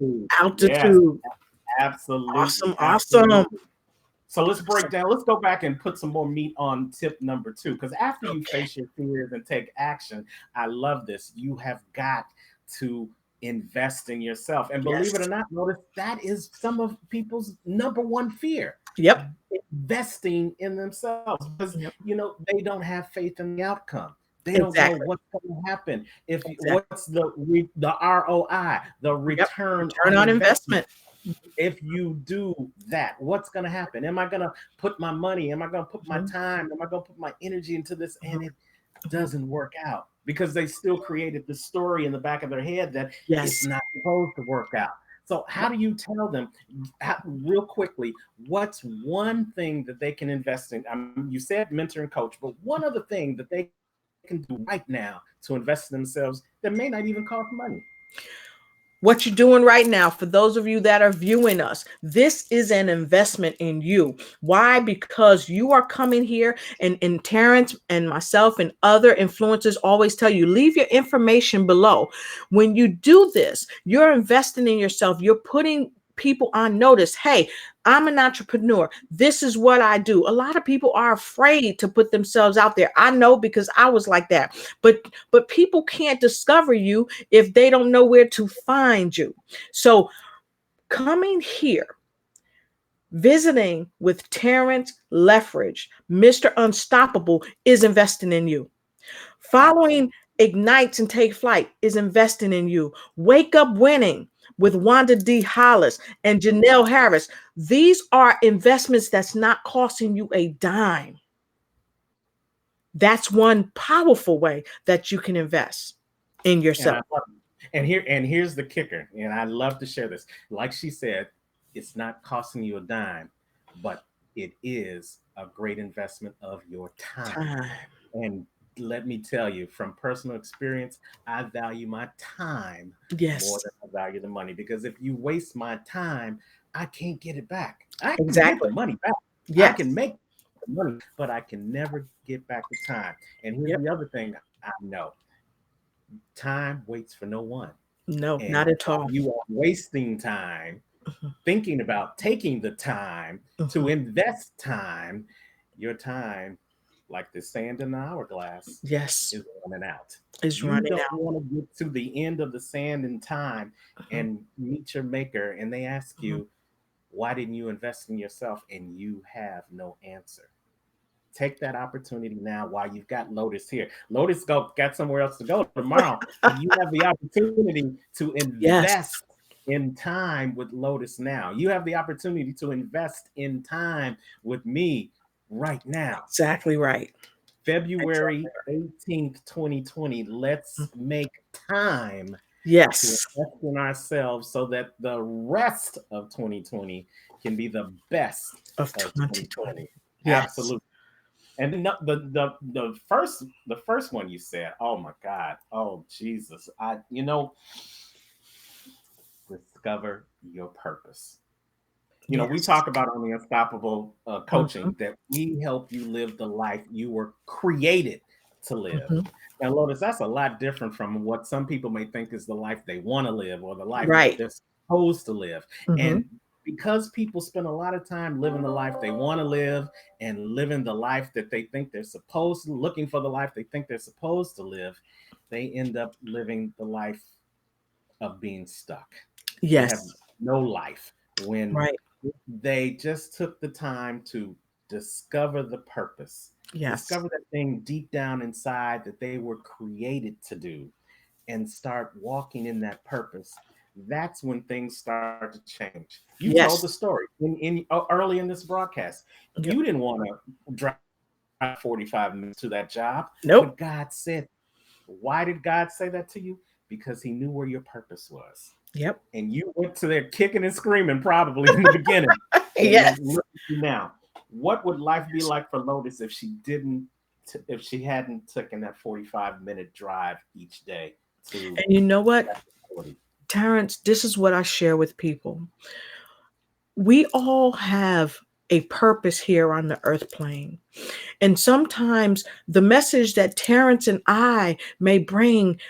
altitude. Yes, altitude. Awesome. absolutely. Awesome. Absolutely. So let's break Awesome. down. Let's go back and put some more meat on tip number two. Because after you Okay. face your fears and take action, I love this. You have got to invest in yourself. And believe it or Yes. not, notice that is some of people's number one fear, Yep. investing in themselves because Yep. they don't have faith in the outcome. They don't know Exactly. what's going to happen. If Exactly. what's the ROI, the Yep. return Return on on investment. investment. If you do that, what's going to happen? Am I going to put my money? Am I going to put my Mhm, time? Am I going to put my energy into this? mhm, And it mhm. doesn't work out because they still created the story in the back of their head that it's Yes. not supposed to work out. So, how Yep. do you tell them real quickly what's one thing that they can invest in? You said mentor and coach, but one other thing that they can do right now to invest in themselves that may not even cost money. What you're doing right now, for those of you that are viewing us, this is an investment in you. Why? Because you are coming here, and Terrence and myself and other influencers always tell you, leave your information below. When you do this, you're investing in yourself. You're putting people on notice. Hey, I'm an entrepreneur. This is what I do. A lot of people are afraid to put themselves out there. I know because I was like that. But people can't discover you if they don't know where to find you. So coming here, visiting with Terrence Leffridge, Mr. Unstoppable, is investing in you. Following Absolutely. Ignites and Take Flight is investing in you. Wake Up Winning with Wanda D. Hollis and Janelle Harris. These are investments that's not costing you a dime. That's one powerful way that you can invest in And I yourself. love it. And here's the kicker, and I love to share this. Like she said, it's not costing you a dime, but it is a great investment of your time. Time. And let me tell you, from personal experience, I value my time more Yes, than I value the money because if you waste my time, I can't get it back. I can get the exactly. money back. I can Yes. make the money, but I can never get back the time. And here's the Yep. other thing I know: time waits for no one. No, And not at while all. you are wasting time Mhm, thinking about taking the time to mhm. invest time, your time, like the sand in the hourglass, Yes, is running out. is You running don't out. want to get to the end of the sand in time Mhm, and meet your maker, and they ask mhm. you, Why didn't you invest in yourself? And you have no answer. Take that opportunity now while you've got Lotus here. Lotus got somewhere else to go tomorrow, but you have the opportunity to Yes, invest in time with Lotus now. You have the opportunity to invest in time with me right now. exactly right. February Exactly right. 18th, 2020. Let's make time to Yes, invest in ourselves so that the rest of 2020 can be the best of of 2020. 2020. Yes. Absolutely. And then the first one you said, oh my God, oh Jesus, discover your purpose. We Yes. talk about on the Unstoppable Hmm. coaching that we help you live the life you were created to live. Hmm. Now, Lotus, that's a lot different from what some people may think is the life they want to live or the life that Right. they're supposed to live. Hmm. And because people spend a lot of time living the life they want to live and living the life that they think they're supposed to, looking for the life they think they're supposed to live, they end up living the life of being stuck. They have Yes. no life when Right. they just took the time to discover the purpose, Yes. discover that thing deep down inside that they were created to do, and start walking in that purpose. That's when things start to change. You told the Yes. story early in this broadcast. You Yep. didn't want to drive 45 minutes to that job, but Nope. God said, why did God say that to you? Because He knew where your purpose was, Yep. and you went to there kicking and screaming probably in the beginning. And Yes. look at you now. What would life be like for Lotus if if she hadn't taken that 45-minute drive each day to And you know what, that facility? Terrence, this is what I share with people. We all have a purpose here on the earth plane. And sometimes the message that Terrence and I may bring,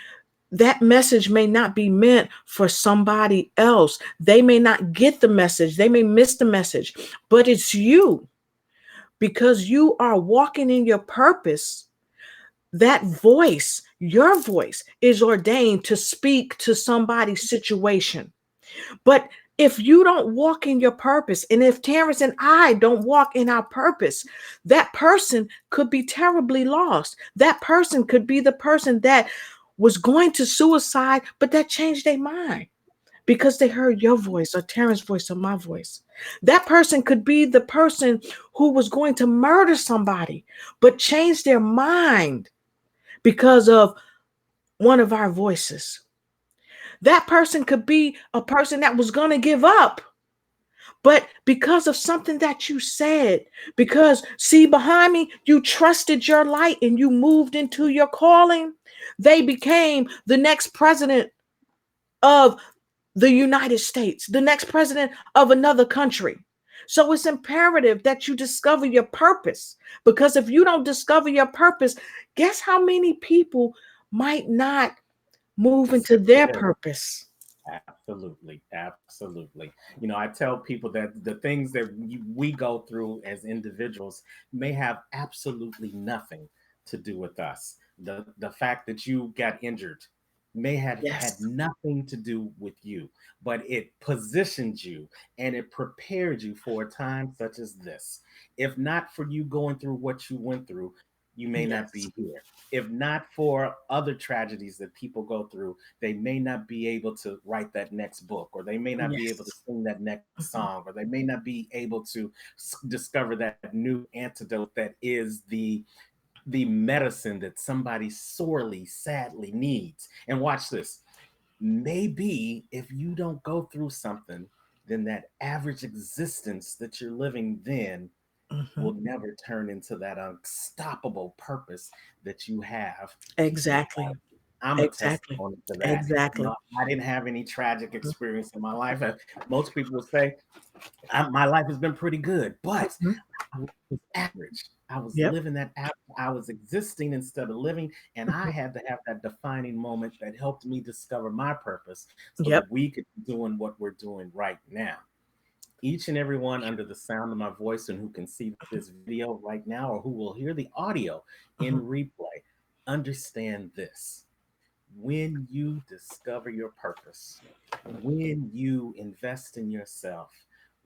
that message may not be meant for somebody else. They may not get the message, they may miss the message, but it's you, because you are walking in your purpose. That voice, your voice, is ordained to speak to somebody's situation. But if you don't walk in your purpose, and if Terrence and I don't walk in our purpose, that person could be terribly lost. That person could be the person that was going to suicide, but that changed their mind because they heard your voice or Terrence's voice or my voice. That person could be the person who was going to murder somebody, but changed their mind because of one of our voices. That person could be a person that was going to give up, but because of something that you said, because see behind me, you trusted your light and you moved into your calling, they became the next president of the United States, the next president of another country. So it's imperative that you discover your purpose, because if you don't discover your purpose, guess how many people might not move into their purpose? Absolutely, absolutely. I tell people that the things that we go through as individuals may have absolutely nothing to do with us. The fact that you got injured may have had Yes. nothing to do with you, but it positioned you and it prepared you for a time such as this. If not for you going through what you went through, you may not Yes. be here. If not for other tragedies that people go through, they may not be able to write that next book, or they may not be able to Yes. sing that next Mhm. song, or they may not be able to discover that new antidote that is the medicine that somebody sorely, sadly needs. And watch this. Maybe if you don't go through something, then that average existence that you're living then Mhm. will never turn into that unstoppable purpose that you have deep Exactly. inside. I'm a Exactly. testimony to that. Exactly. I didn't have any tragic Mhm. experience in my life. Most people would say my life has been pretty good, but Mhm. I was average. I was Yep. living that average. I was existing instead of living, and I Mhm. had to have that defining moment that helped me discover my purpose so that Yep. we could be doing what we're doing right now. Each and every one under the sound of my voice and who can see this video right now or who will hear the audio in Mhm. replay, understand this. When you discover your purpose, when you invest in yourself,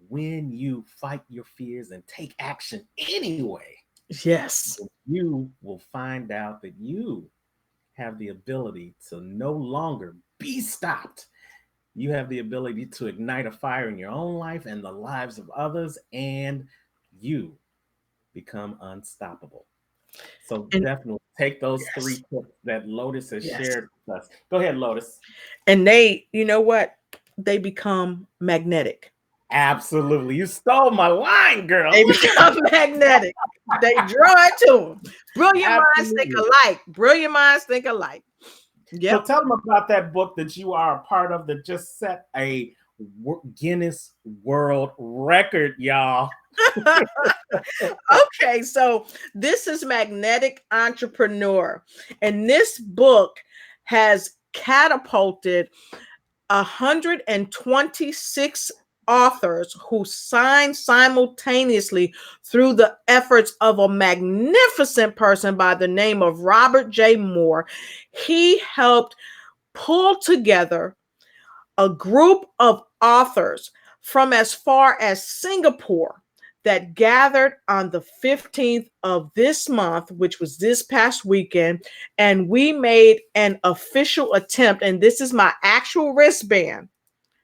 when you fight your fears and take action anyway, Yes. you will find out that you have the ability to no longer be stopped. You have the ability to ignite a fire in your own life and the lives of others, and you become unstoppable. So And definitely take those yes, three tips that Lotus has yes. shared with us. Go ahead, Lotus. And they, you know what? They become magnetic. Absolutely. You stole my line, girl. They Look at become magnetic. They draw it to them. Brilliant minds think absolutely. alike. Brilliant minds think alike. So Yep. tell them about that book that you are a part of that just set a Guinness World Record, y'all. Okay, so this is Magnetic Entrepreneur, and this book has catapulted 126 authors who signed simultaneously through the efforts of a magnificent person by the name of Robert J. Moore. He helped pull together a group of authors from as far as Singapore that gathered on the 15th of this month, which was this past weekend. And we made an official attempt, and this is my actual wristband.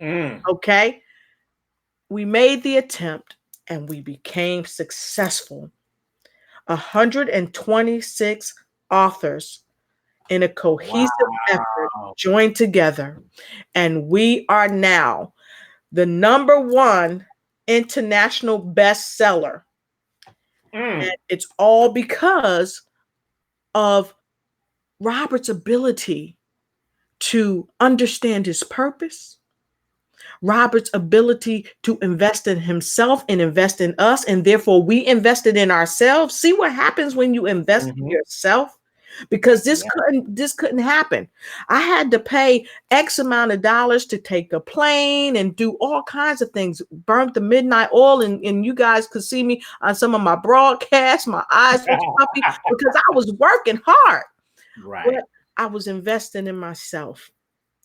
Mm. Okay. We made the attempt and we became successful. 126 authors in a cohesive effort Wow. joined together. And we are now the number one international bestseller. And Mm. it's all because of Robert's ability to understand his purpose, Robert's ability to invest in himself and invest in us, and therefore we invested in ourselves. See what happens when you invest in Hmm. yourself? Because this Yeah. couldn't happen. I had to pay X amount of dollars to take a plane and do all kinds of things, burnt the midnight oil, and you guys could see me on some of my broadcasts. My eyes were puffy because I was working hard, Right. but I was investing in myself.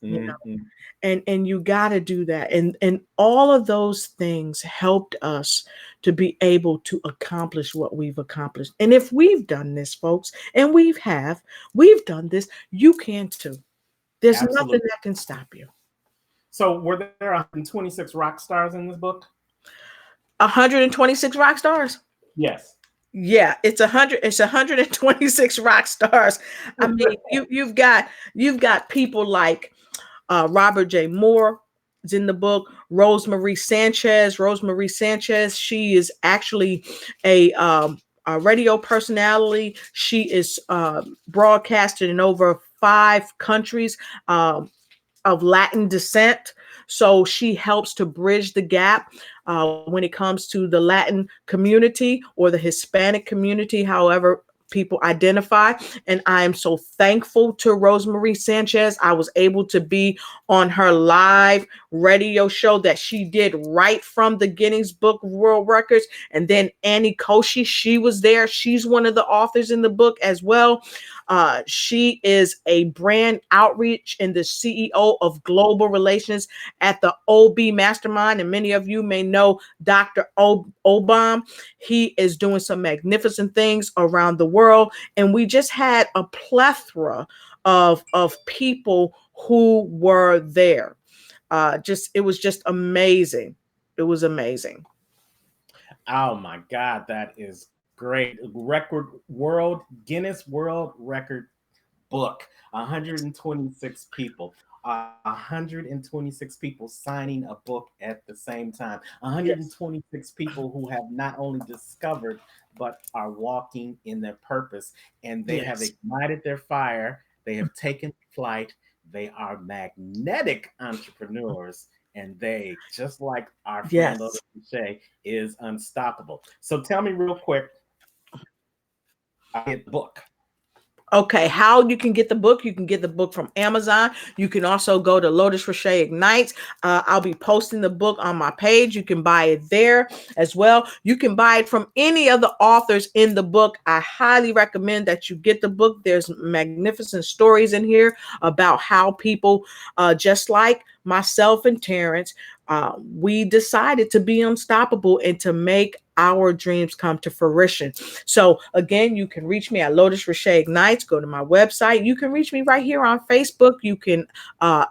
You know, Hmm. and you got to do that, and all of those things helped us to be able to accomplish what we've accomplished. And if we've done this, folks, and we've done this, you can too. There's nothing Absolutely. that can stop you. So were there 126 rock stars in this book? 126 rock stars. Yes. Yeah, it's 126 rock stars. I mean, you've got people like Robert J. Moore is in the book. Rosemary Sanchez. She is actually a radio personality. She is broadcasted in over 5 countries. Of Latin descent. So she helps to bridge the gap when it comes to the Latin community or the Hispanic community, however people identify. And I am so thankful to Rosemary Sanchez. I was able to be on her live radio show that she did right from the Guinness Book of World Records. And then Annie Koshi, she was there. She's one of the authors in the book as well. She is a brand outreach and the CEO of global relations at the OB Mastermind. And many of you may know Dr. Obam. He is doing some magnificent things around the world. And we just had a plethora of people who were there. It was just amazing. It was amazing. Oh my God, that is great. Record World Guinness World Record book. 126 people. 126 people signing a book at the same time. Yes. 126 people who have not only discovered but are walking in their purpose, and they have Yes. ignited their fire. They have taken flight. They are magnetic entrepreneurs, and they, just like our friend Lotus Yes. Riche, is unstoppable. So tell me real quick, get the book. Okay, how you can get the book? You can get the book from Amazon. You can also go to Lotus Riche Ignites. I'll be posting the book on my page. You can buy it there as well. You can buy it from any of the authors in the book. I highly recommend that you get the book. There's magnificent stories in here about how people, just like myself and Terrence, we decided to be unstoppable and to make our dreams come to fruition. So again, you can reach me at Lotus Riche Ignites. Go to my website. You can reach me right here on Facebook. You can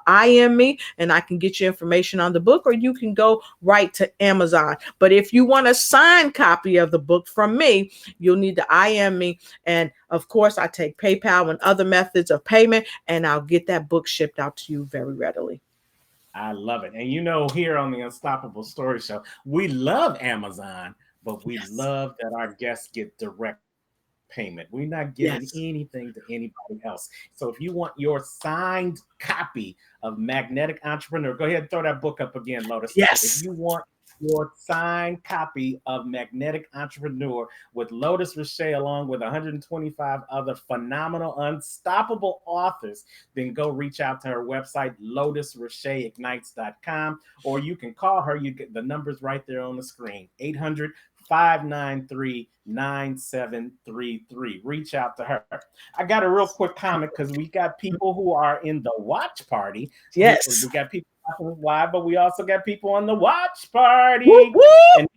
IM me and I can get you information on the book, or you can go right to Amazon. But if you want a signed copy of the book from me, you'll need to IM me. And of course, I take PayPal and other methods of payment, and I'll get that book shipped out to you very readily. I love it. And here on the Unstoppable Story Show, we love Amazon, but we Yes. love that our guests get direct payment. We're not giving anything to Yes. anybody else. So if you want your signed copy of Magnetic Entrepreneur, go ahead and throw that book up again, Lotus. If Yes. you want your signed copy of Magnetic Entrepreneur with Lotus Riche, along with 125 other phenomenal, unstoppable authors, then go reach out to her website, lotusricheignites.com, or you can call her. You get the numbers right there on the screen, 800 593 9733. Reach out to her. I got a real quick comment because we got people who are in the watch party. Yes. We got people live, but we also got people on the watch Woo, party. woo. And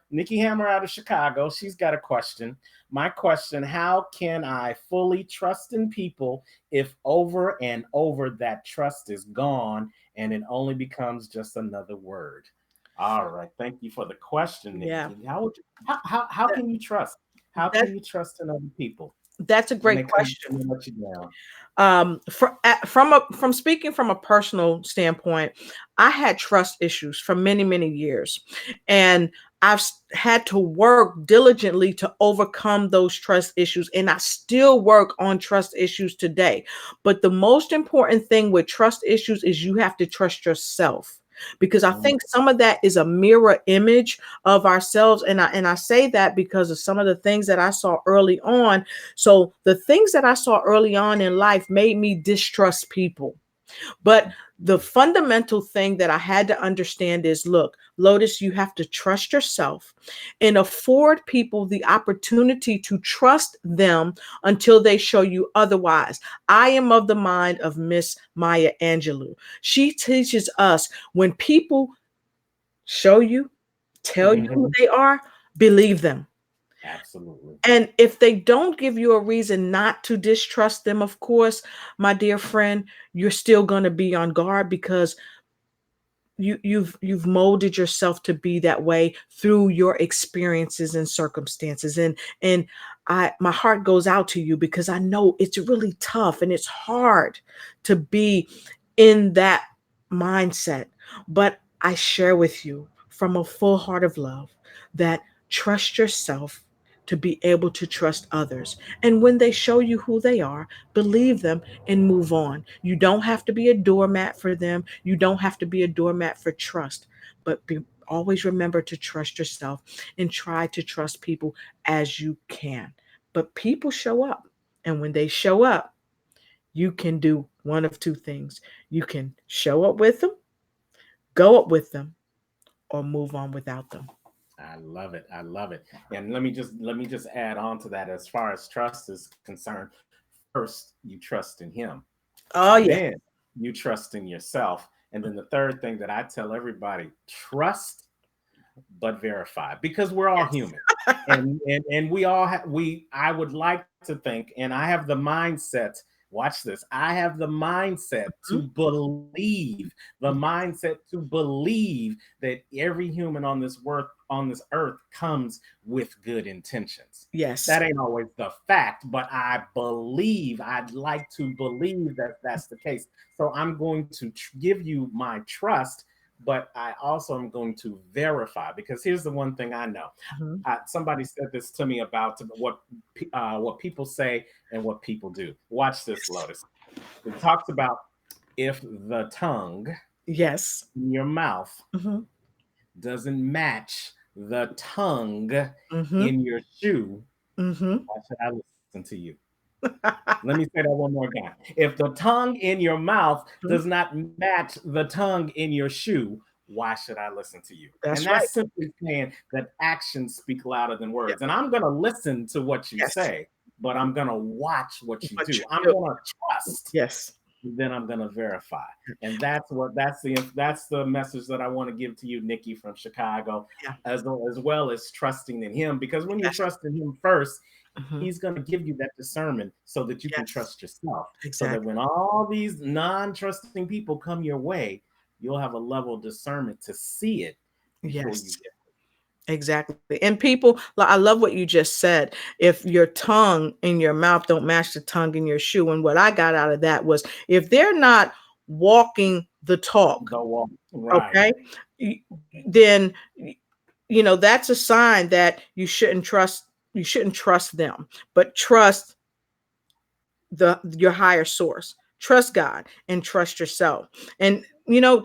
Nikki Hammer out of Chicago, she's got a question. My question: how can I fully trust in people if over and over that trust is gone and it only becomes just another word? All right, thank you for the question, Yeah. Nikki. How That, can you trust? How that can you trust in other people that's a when they great come question. and let you down? From speaking from a personal standpoint, I had trust issues for many many years, and had to work diligently to overcome those trust issues, and I still work on trust issues today. But the most important thing with trust issues is you have to trust yourself, because I Mm, think some of that is a mirror image of ourselves, and I say that because of some of the things that I saw early on. So the things that I saw early on in life made me distrust people. But the fundamental thing that I had to understand is, look, Lotus, you have to trust yourself and afford people the opportunity to trust them until they show you otherwise. I am of the mind of Miss Maya Angelou. She teaches us, when people show you, tell you who mhm. they are, believe them. Absolutely. And if they don't give you a reason not to distrust them, of course, my dear friend, you're still going to be on guard, because you've molded yourself to be that way through your experiences and circumstances. And I, my heart goes out to you, because I know it's really tough and it's hard to be in that mindset. But I share with you from a full heart of love that trust yourself to be able to trust others. And when they show you who they are, believe them and move on. You don't have to be a doormat for them. You don't have to be a doormat for trust, but always remember to trust yourself and try to trust people as you can. But people show up. And when they show up, you can do one of two things. You can show up with them, go up with them, or move on without them. I love it. I love it. And let me just add on to that. As far as trust is concerned, first you trust in him, Oh, yeah. then you trust in yourself. And then the third thing that I tell everybody: trust but verify, because we're all Yes. human. And we all have we I would like to think, and I have the mindset, watch this, I have the mindset to Mhm. believe, that every human on this earth comes with good intentions. Yes. That ain't always the fact, but I'd like to believe that that's the case. So I'm going to give you my trust, but I also am going to verify, because here's the one thing I know. Mhm. Somebody said this to me about what people say and what people do. Watch this, Lotus. It talks about, if the tongue Yes. in your mouth Mhm. doesn't match the tongue Mhm. in your shoe, Mhm. why should I listen to you? Let me say that one more time. If the tongue in your mouth Mhm. does not match the tongue in your shoe, why should I listen to you? And That's right. that's simply saying that actions speak louder than Yeah. words. And I'm going to listen to what you Yes. say, but I'm going to watch what you What do. you I'm do. going to trust Yes. then I'm going to verify. And that's the message that I want to give to you, Nikki from Chicago, Yeah. as well as trusting in him. Because when you Yes. trust in him first, Mhm. he's going to give you that discernment so that you can Yes. trust yourself. So that Exactly. when all these non-trusting people come your way, you'll have a level of discernment to see it before you Yes. get Exactly. And people, like, I love what you just said. If your tongue in your mouth don't match the tongue in your shoe. And what I got out of that was, if they're not walking the talk, the wall. Right. okay, y- then that's a sign that you shouldn't trust them, but trust your higher source. Trust God and trust yourself. And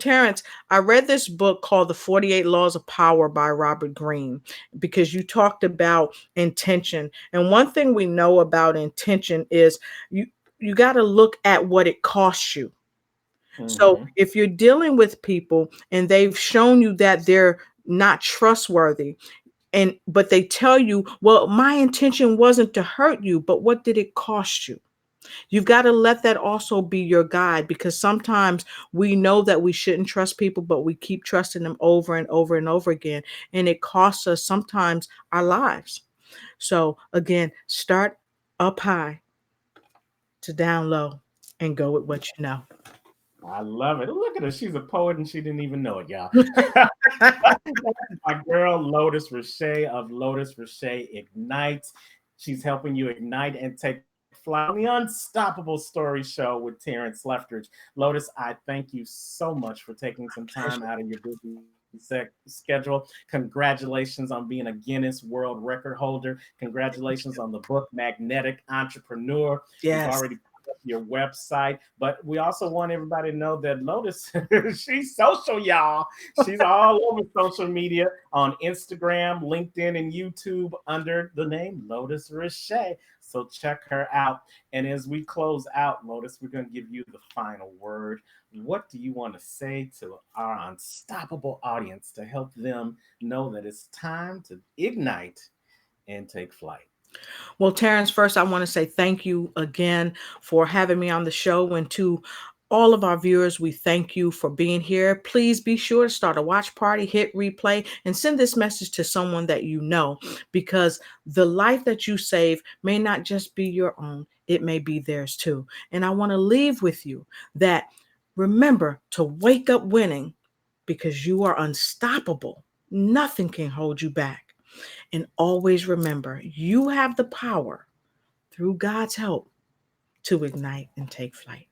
Terrence, I read this book called The 48 Laws of Power by Robert Greene, because you talked about intention. And one thing we know about intention is you got to look at what it costs you. So Hmm. if you're dealing with people and they've shown you that they're not trustworthy, but they tell you, well, my intention wasn't to hurt you, but what did it cost you? You've got to let that also be your guide, because sometimes we know that we shouldn't trust people, but we keep trusting them over and over and over again. And it costs us sometimes our lives. So again, start up high to down low and go with what you know. I love it. Look at her. She's a poet and she didn't even know it, y'all. My girl, Lotus Riche of Lotus Riche Ignite. She's helping you ignite and take flight on the Unstoppable Story Show with Terrence Leftridge. Lotus, I thank you so much for taking some time Pleasure. out of your busy schedule. Congratulations on being a Guinness World Record holder. Congratulations on the book, Magnetic Entrepreneur. We've Yes. already your website. But we also want everybody to know that Lotus, she's social, y'all. She's all over social media on Instagram, LinkedIn, and YouTube under the name Lotus Riche. So check her out. And as we close out, Lotus, we're going to give you the final word. What do you want to say to our unstoppable audience to help them know that it's time to ignite and take flight? Well, Terrence, first, I want to say thank you again for having me on the show. And to all of our viewers, we thank you for being here. Please be sure to start a watch party, hit replay, and send this message to someone that you know, because the life that you save may not just be your own, it may be theirs too. And I want to leave with you that remember to wake up winning, because you are unstoppable. Nothing can hold you back. And always remember, you have the power, through God's help, to ignite and take flight.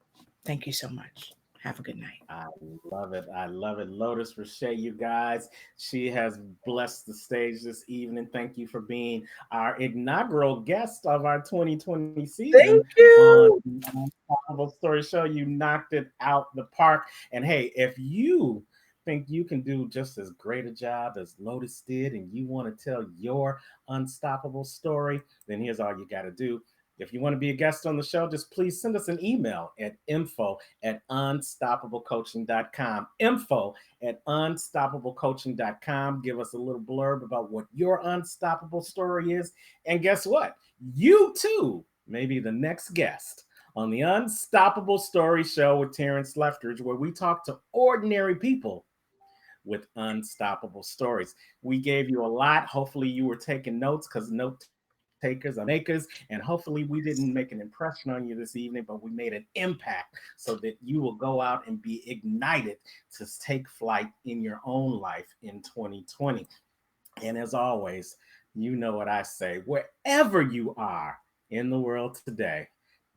Thank you so much. Have a good night. I love it. I love it. Lotus Riche, you guys. She has blessed the stage this evening. Thank you for being our inaugural guest of our 2020 season Thank on you. the Unstoppable Story Show. You knocked it out the park. And hey, if you think you can do just as great a job as Lotus did and you want to tell your unstoppable story, then here's all you got to do. If you want to be a guest on the show, just please send us an email at info@unstoppablecoaching.com. Info@unstoppablecoaching.com. Give us a little blurb about what your unstoppable story is. And guess what? You too may be the next guest on the Unstoppable Story Show with Terrence Leftridge, where we talk to ordinary people with unstoppable stories. We gave you a lot. Hopefully, you were taking notes, because note takers are makers. And hopefully, we didn't make an impression on you this evening, but we made an impact so that you will go out and be ignited to take flight in your own life in 2020. And as always, you know what I say, wherever you are in the world today,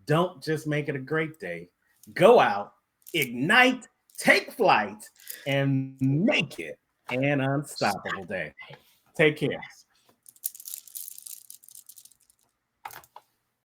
don't just make it a great day. Go out, ignite, take flight, and make it an unstoppable day. Take care.